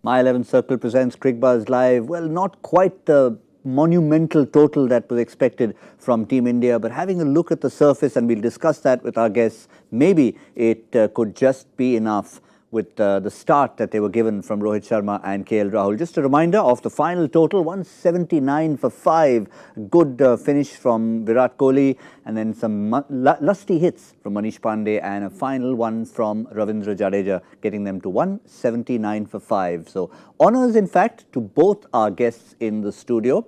My 11 Circle presents Crickbuzz Live. Well, not quite the monumental total that was expected from Team India, but having a look at the surface, and we'll discuss that with our guests, maybe it could just be enough with the start that they were given from Rohit Sharma and KL Rahul. Just a reminder of the final total, 179 for 5. Good finish from Virat Kohli, and then some lusty hits from Manish Pandey, and a final one from Ravindra Jadeja, getting them to 179 for 5. So honours, in fact, to both our guests in the studio,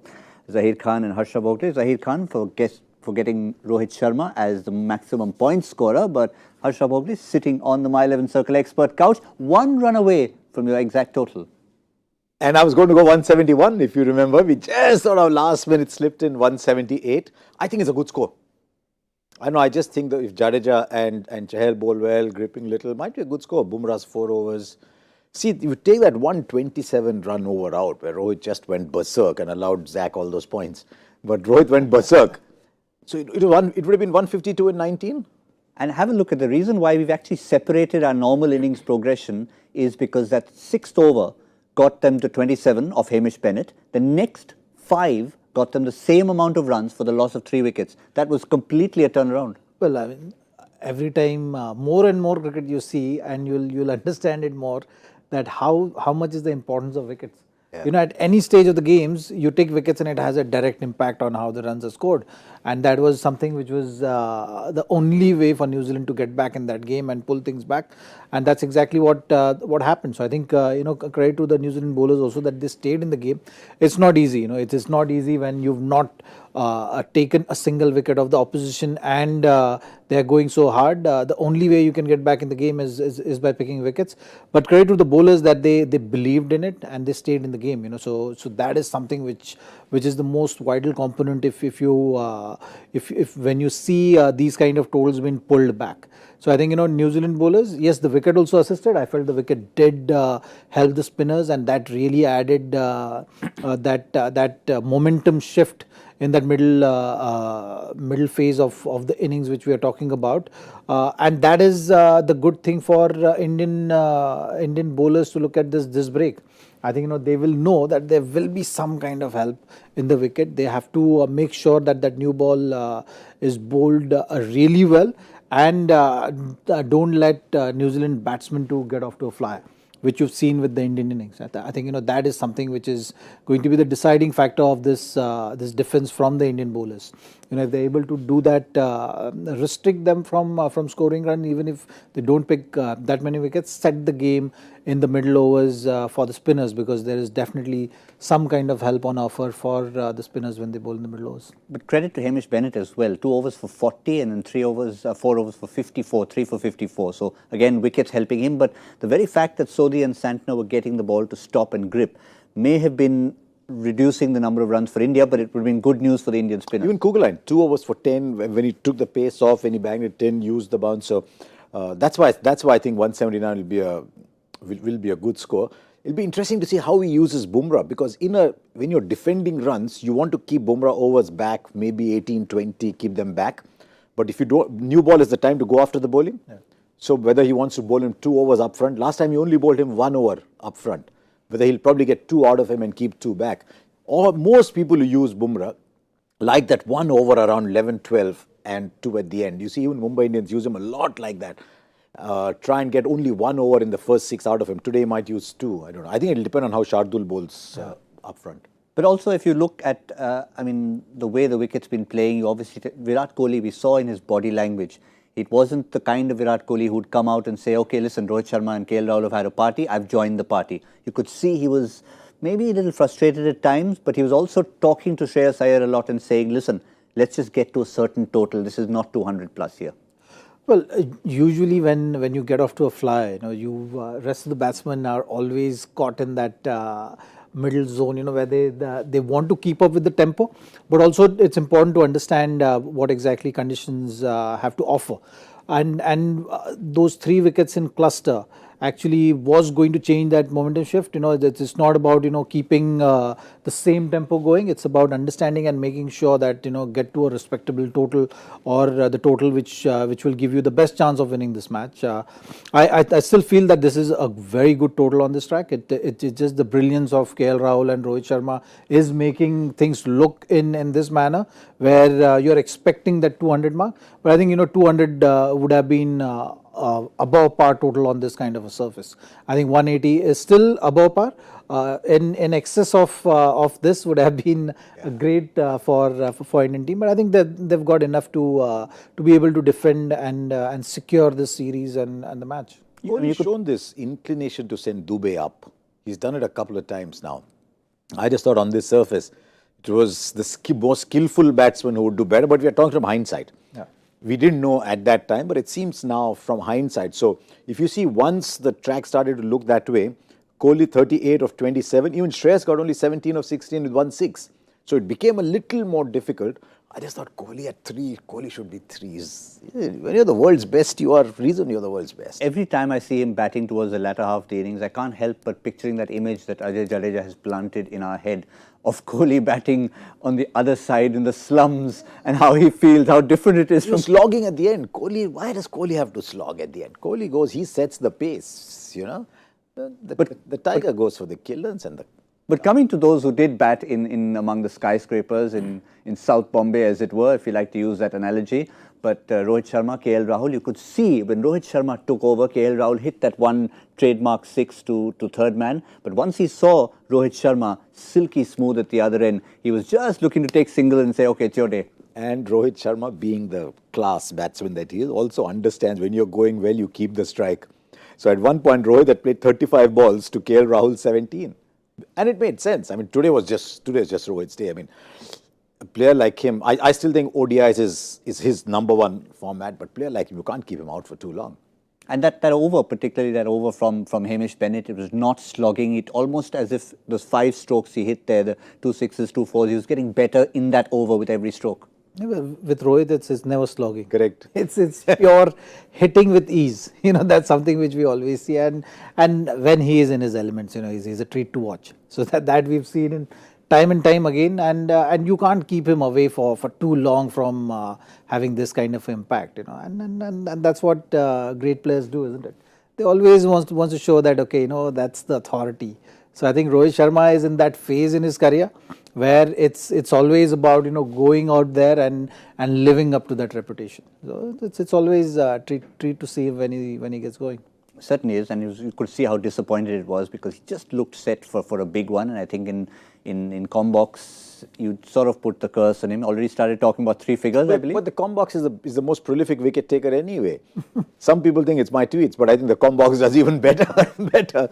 Zahir Khan and Harsha Bhogle. Zahir Khan for getting Rohit Sharma as the maximum point scorer, but Harsha Bhogle sitting on the My 11 Circle expert couch, 1 run away from your exact total. And I was going to go 171, if you remember. We just sort of last minute slipped in 178. I think it's a good score. I know, I just think that if Jadeja and Chahal bowl well, gripping little, might be a good score. Bumrah's 4 overs. See, you take that 127 run over out, where Rohit just went berserk and allowed Zach all those points. But Rohit went berserk. So it would have been 152 in 19. And have a look at the reason why we've actually separated our normal innings progression is because that 6th over got them to 27 of Hamish Bennett. The next 5 got them the same amount of runs for the loss of 3 wickets. That was completely a turnaround. Well, I mean, every time more and more cricket you see, and you'll understand it more, that how much is the importance of wickets. Yeah. You know, at any stage of the games, you take wickets and it has a direct impact on how the runs are scored. And that was something which was the only way for New Zealand to get back in that game and pull things back. And that's exactly what happened. So I think, credit to the New Zealand bowlers also that they stayed in the game. It's not easy, it is not easy when you've not taken a single wicket of the opposition and they're going so hard. The only way you can get back in the game is by picking wickets. But credit to the bowlers that they believed in it and they stayed in the game. So that is something which is the most vital component if when you see these kind of totals being pulled back. So I think, New Zealand bowlers, yes, the wicket also assisted. I felt the wicket did help the spinners, and that really added that momentum shift in that middle phase of the innings which we are talking about. And that is the good thing for Indian bowlers to look at this break. I think, they will know that there will be some kind of help in the wicket. They have to make sure that new ball is bowled really well, and don't let New Zealand batsmen to get off to a flyer, which you've seen with the Indian innings. I think, that is something which is going to be the deciding factor of this defense from the Indian bowlers. If they're able to do that, restrict them from scoring run, even if they don't pick that many wickets, set the game in the middle overs for the spinners, because there is definitely some kind of help on offer for the spinners when they bowl in the middle overs. But credit to Hamish Bennett as well. 2 overs for 40 and then 4 overs for 54, 3 for 54. So again, wickets helping him. But the very fact that Sodhi and Santner were getting the ball to stop and grip may have been reducing the number of runs for India, but it would have been good news for the Indian spinner. Even Kugelheim, 2 overs for 10, when he took the pace off, when he banged it 10, used the bounce. So that's why I think 179 will be a good score. It'll be interesting to see how he uses Bumrah, because when you're defending runs, you want to keep Bumrah overs back, maybe 18, 20, keep them back. But if you don't, new ball is the time to go after the bowling. Yeah. So whether he wants to bowl him 2 overs up front, last time he only bowled him 1 over up front. Whether he'll probably get 2 out of him and keep 2 back. Or most people who use Bumrah like that 1 over around 11, 12 and 2 at the end. You see even Mumbai Indians use him a lot like that. Try and get only 1 over in the first 6 out of him. Today he might use 2. I don't know. I think it'll depend on how Shardul bowls up front. But also if you look at, the way the wicket's been playing, obviously Virat Kohli, we saw in his body language, it wasn't the kind of Virat Kohli who'd come out and say, okay, listen, Rohit Sharma and KL Rahul have had a party, I've joined the party. You could see he was maybe a little frustrated at times, but he was also talking to Shreyas Iyer a lot and saying, listen, let's just get to a certain total. This is not 200 plus here. Well, usually when you get off to a fly, rest of the batsmen are always caught in that middle zone, where they want to keep up with the tempo, but also it's important to understand what exactly conditions have to offer. And those 3 wickets in cluster actually was going to change that momentum shift. It's not about, keeping the same tempo going. It's about understanding and making sure that, get to a respectable total, or the total which will give you the best chance of winning this match. I still feel that this is a very good total on this track. It's just the brilliance of KL Rahul and Rohit Sharma is making things look in this manner, where you're expecting that 200 mark. But I think 200 would have been above par total on this kind of a surface. I think 180 is still above par. In excess of this would have been great for Indian team. But I think that they've got enough to be able to defend and secure this series and the match. He's shown this inclination to send Dubey up. He's done it a couple of times now. I just thought on this surface, it was the most skillful batsman who would do better, but we are talking from hindsight. Yeah. We didn't know at that time, but it seems now from hindsight. So if you see, once the track started to look that way, Kohli 38 of 27, even Shreyas got only 17 of 16 with 1-6. So it became a little more difficult. I just thought Kohli at 3, Kohli should be 3s. When you're the world's best, you are reason you're the world's best. Every time I see him batting towards the latter half of the innings, I can't help but picturing that image that Ajay Jadeja has planted in our head of Kohli batting on the other side in the slums, and how he feels, how different it is from slogging at the end. Kohli, why does Kohli have to slog at the end? Kohli goes, he sets the pace, The tiger goes for the killers and the... But coming to those who did bat in among the skyscrapers in South Bombay, as it were, if you like to use that analogy, but Rohit Sharma, KL Rahul, you could see when Rohit Sharma took over, KL Rahul hit that one trademark 6 to third man. But once he saw Rohit Sharma silky smooth at the other end, he was just looking to take single and say, okay, it's your day. And Rohit Sharma, being the class batsman that he is, also understands when you're going well, you keep the strike. So at one point, Rohit had played 35 balls to KL Rahul 17. And it made sense. I mean, today is just Rohit's day. I mean, a player like him, I still think ODIs is his number one format, but a player like him, you can't keep him out for too long. And that over, particularly that over from Hamish Bennett, it was not slogging. It almost as if those 5 strokes he hit there, the 2 6s, 2 4s, he was getting better in that over with every stroke. With Rohit, it's never slogging. Correct. It's pure hitting with ease. That's something which we always see. And when he is in his elements, he's a treat to watch. So that we've seen in time and time again. And you can't keep him away for too long from having this kind of impact. And that's what great players do, isn't it? They always want to show that, okay, that's the authority. So I think Rohit Sharma is in that phase in his career where it's always about going out there and living up to that reputation. So it's always a treat to see him when he gets going. Certainly is, and you could see how disappointed it was because he just looked set for a big one. And I think in Combox you sort of put the curse on him. Already started talking about 3 figures, I believe. But the Combox is the most prolific wicket taker anyway. Some people think it's my tweets, but I think the Combox does even better.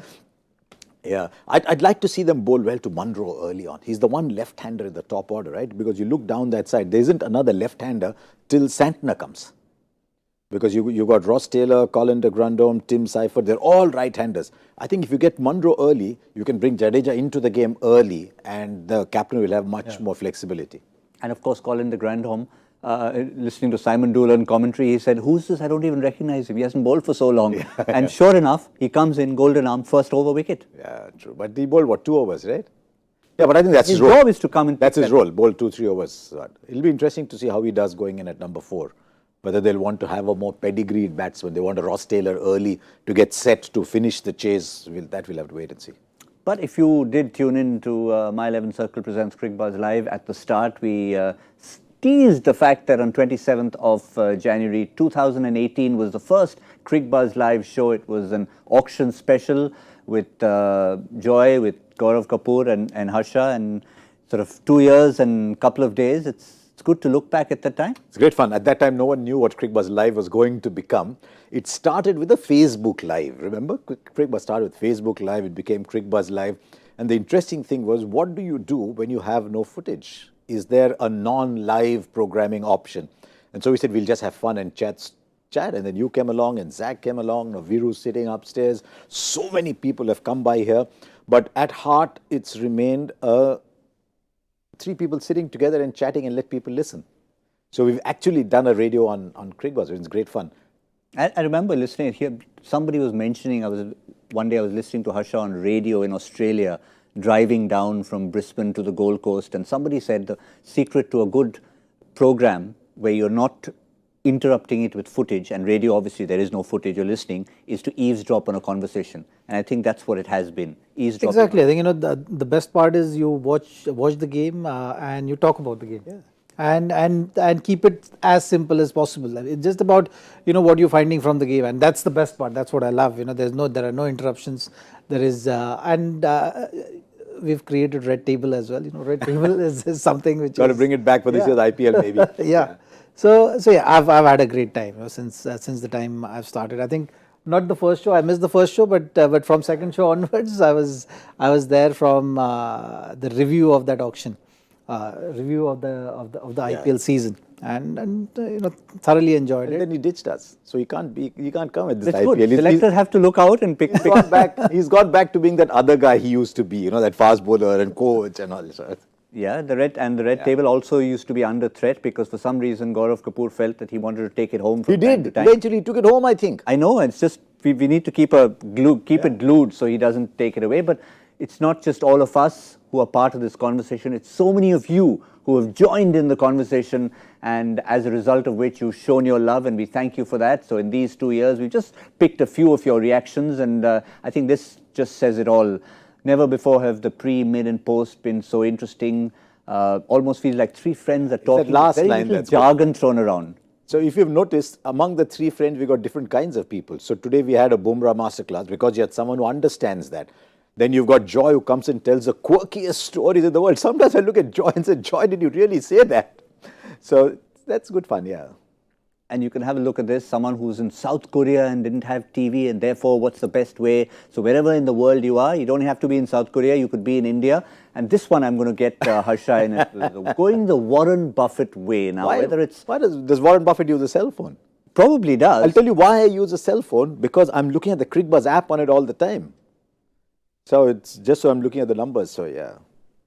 Yeah, I'd like to see them bowl well to Munro early on. He's the one left-hander in the top order, right? Because you look down that side, there isn't another left-hander till Santner comes. Because you got Ross Taylor, Colin de Grandhomme, Tim Seifert, they're all right-handers. I think if you get Munro early, you can bring Jadeja into the game early and the captain will have much more flexibility. And of course, Colin de Grandhomme, listening to Simon Doolan commentary, he said, who's this? I don't even recognize him. He hasn't bowled for so long. And sure enough, he comes in, golden arm, first over wicket. Yeah, true. But he bowled, 2 overs, right? Yeah, but I think that's his role. His job is to come in. That's his role, bowl 2-3 overs. It'll be interesting to see how he does going in at number 4. Whether they'll want to have a more pedigreed batsman. They want a Ross Taylor early to get set to finish the chase. That we'll have to wait and see. But if you did tune in to My 11 Circle Presents Crickbuzz Live at the start, we teased the fact that on 27th of January 2018 was the first Crickbuzz Live show. It was an auction special with Joy, with Gaurav Kapoor and Harsha, and sort of 2 years and a couple of days. It's good to look back at that time. It's great fun. At that time, no one knew what Crickbuzz Live was going to become. It started with a Facebook Live. Remember, Crickbuzz started with Facebook Live. It became Crickbuzz Live. And the interesting thing was, what do you do when you have no footage? Is there a non-live programming option? And so we said, we'll just have fun and chat. And then you came along and Zach came along. Now Viru's sitting upstairs. So many people have come by here. But at heart, it's remained 3 people sitting together and chatting and let people listen. So we've actually done a radio on Crickbuzz. It's great fun. I remember listening here, somebody was mentioning, one day I was listening to Harsha on radio in Australia, driving down from Brisbane to the Gold Coast, and somebody said the secret to a good program where you're not interrupting it with footage, and radio obviously there is no footage, you're listening, is to eavesdrop on a conversation. And I think that's what it has been, eavesdropping. Exactly. I think the best part is you watch the game and you talk about the game. Yeah. And keep it as simple as possible. It's just about what you're finding from the game, and that's the best part. That's what I love. There are no interruptions. There is we've created red table as well. Red table is something which got to bring it back for this year's IPL maybe. Yeah. So yeah, I've had a great time since the time I've started. I think not the first show. I missed the first show, but from second show onwards, I was there from the review of that auction. Review of the IPL season, and thoroughly enjoyed it. And then he ditched us, so he can't come at this That's IPL. good. Selectors have to look out and pick. He's got back to being that other guy he used to be, that fast bowler and coach and all this. Yeah, the red table also used to be under threat because for some reason Gaurav Kapoor felt that he wanted to take it home. He did. Eventually, he took it home, I think. I know. It's just we need to keep it glued so he doesn't take it away. But it's not just all of us who are part of this conversation. It's so many of you who have joined in the conversation, and as a result of which you've shown your love, and we thank you for that. So in these 2 years, we've just picked a few of your reactions, and I think this just says it all. Never before have the pre, mid and post been so interesting. Almost feels like three friends are talking. That last very line, little jargon thrown around. So if you've noticed, among the three friends, we got different kinds of people. So today we had a Bumrah masterclass because you had someone who understands that. Then you've got Joy who comes and tells the quirkiest stories in the world. Sometimes I look at Joy and say, Joy, did you really say that? So that's good fun, yeah. And you can have a look at this, someone who's in South Korea and didn't have TV, and therefore what's the best way? So wherever in the world you are, you don't have to be in South Korea, you could be in India. And this one I'm going to get Harsha in it, going the Warren Buffett way now. Why does Warren Buffett use a cell phone? Probably does. I'll tell you why I use a cell phone, because I'm looking at the CricBuzz app on it all the time. So it's just so I'm looking at the numbers, so yeah.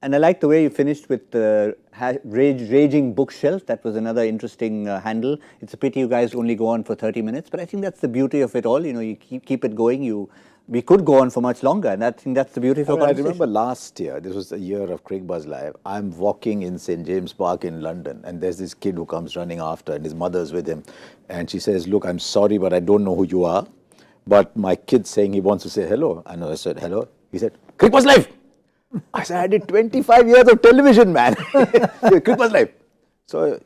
And I like the way you finished with the Raging Bookshelf. That was another interesting handle. It's a pity you guys only go on for 30 minutes, but I think that's the beauty of it all. You keep it going. We could go on for much longer, and I think that's the beauty of our conversation. I remember last year, this was the year of CricBuzz Live, I'm walking in St. James Park in London, and there's this kid who comes running after, and his mother's with him. And she says, look, I'm sorry, but I don't know who you are. But my kid's saying he wants to say hello. And I said, hello. He said, CricBuzz Live! I said, I did 25 years of television, man. CricBuzz Live. So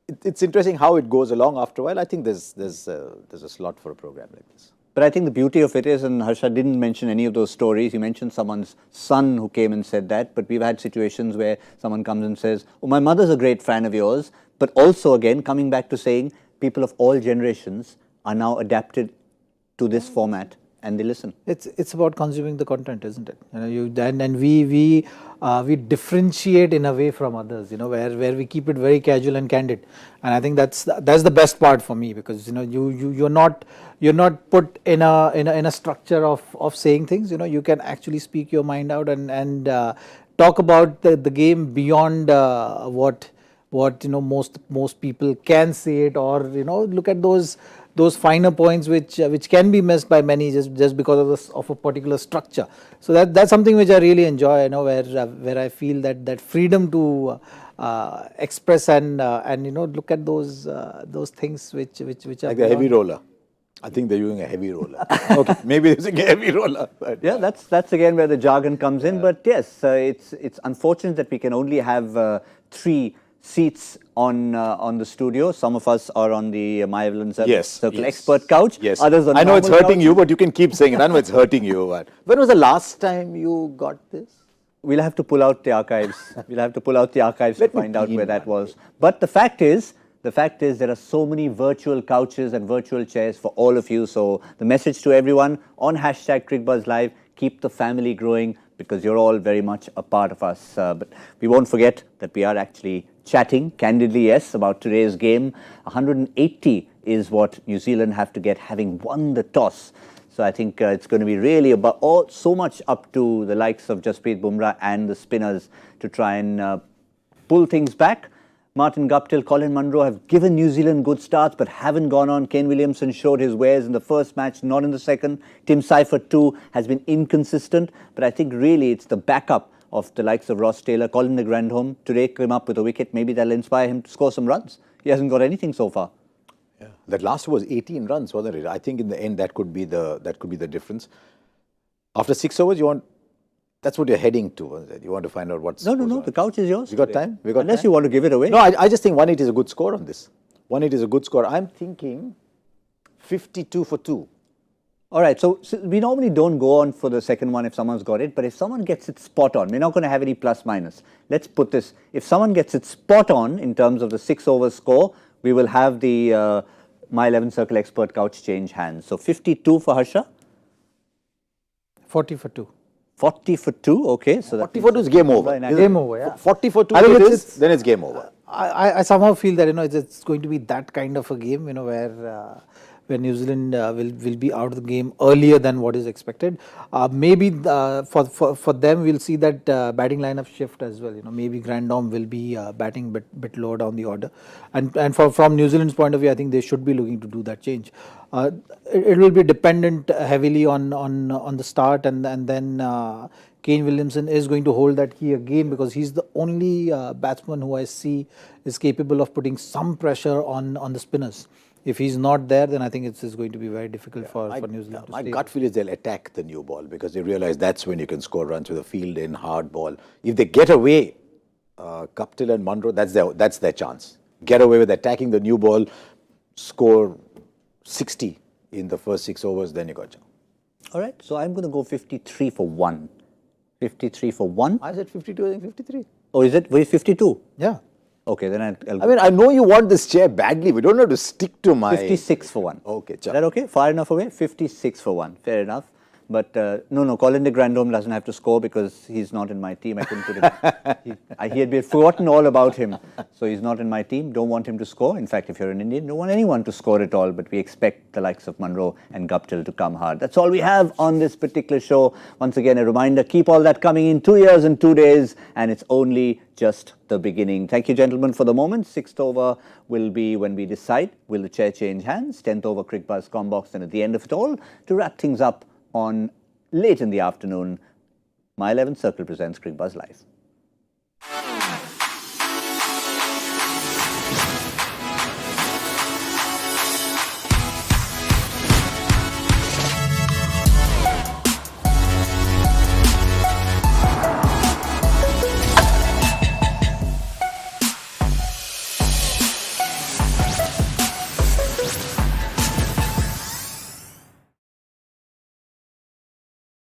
it's interesting how it goes along after a while. I think there's a slot for a program like this. But I think the beauty of it is, and Harsha didn't mention any of those stories. He mentioned someone's son who came and said that. But we've had situations where someone comes and says, oh, my mother's a great fan of yours. But also, again, coming back to saying people of all generations are now adapted to this format. And they listen. It's about consuming the content, isn't it? And we differentiate in a way from others. Where we keep it very casual and candid. And I think that's the best part for me, because you're not put in a structure of saying things. You can actually speak your mind out and talk about the game beyond what most people can say it, or look at those finer points which can be missed by many just because of a particular structure. So that's something which I really enjoy, where I feel that freedom to express and look at those things which are like the heavy roller. I think they're using a heavy roller. Okay, maybe they're using a heavy roller. Yeah, that's again where the jargon comes in. But yes, it's unfortunate that we can only have 3 seats on the studio. Some of us are on the My Evelyn Circle expert couch. Yes. Others on I know it's hurting couch. you, but you can keep saying it. I know it's hurting you. When was the last time you got this? We'll have to pull out the archives. To find out where that was. But the fact is there are so many virtual couches and virtual chairs for all of you. So the message to everyone on #CricBuzzLive, keep the family growing, because you're all very much a part of us. But we won't forget that we are actually chatting candidly, yes, about today's game. 180 is what New Zealand have to get, having won the toss. So I think it's going to be really about so much up to the likes of Jasprit Bumrah and the spinners to try and pull things back. Martin Guptill, Colin Munro have given New Zealand good starts but haven't gone on. Kane Williamson showed his wares in the first match, not in the second. Tim Seifert too has been inconsistent, but I think really it's the backup of the likes of Ross Taylor. Colin de Grandhomme today came up with a wicket. Maybe that'll inspire him to score some runs. He hasn't got anything so far. Yeah. That last was 18 runs, wasn't it? I think in the end that could be the difference. After 6 overs, that's what you're heading to, wasn't it? You want to find out what's... No, the couch is yours. You got time? We got Unless time? you want to give it away. No, I just think 180 is a good score on this. 180 is a good score. I'm thinking 52 for 2. All right, so we normally don't go on for the second one if someone's got it, but if someone gets it spot on, we're not going to have any plus minus. Let's put this, if someone gets it spot on in terms of the 6 over score, we will have the My 11 Circle Expert couch change hands. So 52 for Harsha? 40 for 2. 40 for 2, okay. So 40 for 2 is game over. Game over, yeah. 40 for 2 I think then it's game over. I somehow feel that it's going to be that kind of a game where New Zealand will be out of the game earlier than what is expected. Maybe for them we'll see that batting lineup shift as well. Maybe Grandhomme will be batting bit lower down the order, and from New Zealand's point of view, I think they should be looking to do that change. It will be dependent heavily on the start, and then Kane Williamson is going to hold that key again because he's the only batsman who I see is capable of putting some pressure on the spinners. If he's not there, then I think it's going to be very difficult for New Zealand to My stay. gut feel is they'll attack the new ball because they realize that's when you can score runs with a field in hard ball. If they get away, Guptill and Munro, that's their chance. Get away with attacking the new ball, score 60 in the first 6 overs, then you got chance. All right, so I'm going to go 53 for 1. 53 for 1. I said 52, I think 53. Oh, is it? Wait, 52? Yeah. Okay, then I'll I mean, I know you want this chair badly. We don't have to stick to my... 56 for 1. Okay, Is that okay? Far enough away? 56 for 1. Fair enough. But no, Colin de Grandhomme doesn't have to score because he's not in my team. I couldn't put him. He had been forgotten all about him. So he's not in my team. Don't want him to score. In fact, if you're an Indian, don't want anyone to score at all. But we expect the likes of Munro and Guptill to come hard. That's all we have on this particular show. Once again, a reminder, keep all that coming in 2 years and 2 days. And it's only just the beginning. Thank you, gentlemen, for the moment. 6th over will be when we decide, will the chair change hands? 10th over, Crick Buzz, Combox. And at the end of it all, to wrap things up on late in the afternoon, My 11 Circle presents Crick Buzz Live.